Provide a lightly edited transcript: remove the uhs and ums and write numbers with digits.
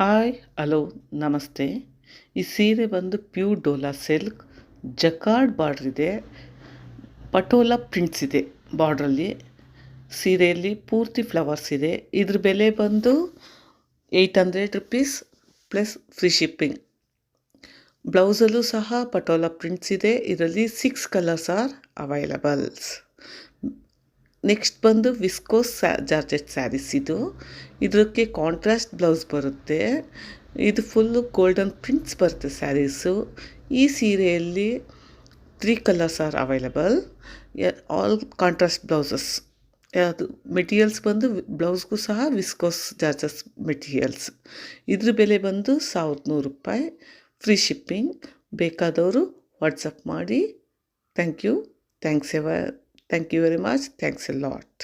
Hi hello ನಮಸ್ತೆ. ಈ ಸೀರೆ ಬಂದು pure Dhola silk, jacquard border ಇದೆ, ಪಟೋಲಾ ಪ್ರಿಂಟ್ಸ್ ಇದೆ ಬಾರ್ಡ್ರಲ್ಲಿ. ಸೀರೆಯಲ್ಲಿ ಪೂರ್ತಿ ಫ್ಲವರ್ಸ್ ಇದೆ. ಇದ್ರ ಬೆಲೆ ಬಂದು 800 ರುಪೀಸ್ ಪ್ಲಸ್ ಫ್ರೀ ಶಿಪ್ಪಿಂಗ್. ಬ್ಲೌಸಲ್ಲೂ ಸಹ ಪಟೋಲಾ ಪ್ರಿಂಟ್ಸ್ ಇದೆ. ಇದರಲ್ಲಿ 6 ಕಲರ್ಸ್ ಆರ್ ಅವೈಲಬಲ್ಸ್. ನೆಕ್ಸ್ಟ್ ಬಂದು ವಿಸ್ಕೋಸ್ ಜಾರ್ಜೆಟ್ ಸ್ಯಾರೀಸ್ ಇದಕ್ಕೆ ಕಾಂಟ್ರಾಸ್ಟ್ ಬ್ಲೌಸ್ ಬರುತ್ತೆ. ಇದು ಫುಲ್ಲು ಗೋಲ್ಡನ್ ಪ್ರಿಂಟ್ಸ್ ಬರುತ್ತೆ ಸ್ಯಾರೀಸು. ಈ ಸೀರೆಯಲ್ಲಿ 3 colours are available, all contrast blouses. ಅದು ಮೆಟೀರಿಯಲ್ಸ್ ಬಂದು ಬ್ಲೌಸ್ಗೂ ಸಹ ವಿಸ್ಕೋಸ್ ಜಾರ್ಜಸ್ ಮೆಟೀರಿಯಲ್ಸ್. ಇದ್ರ ಬೆಲೆ ಬಂದು 1100 ರೂಪಾಯಿ, ಫ್ರೀ ಶಿಪ್ಪಿಂಗ್. ಬೇಕಾದವರು ವಾಟ್ಸಪ್ ಮಾಡಿ. Thank you very much. Thanks a lot.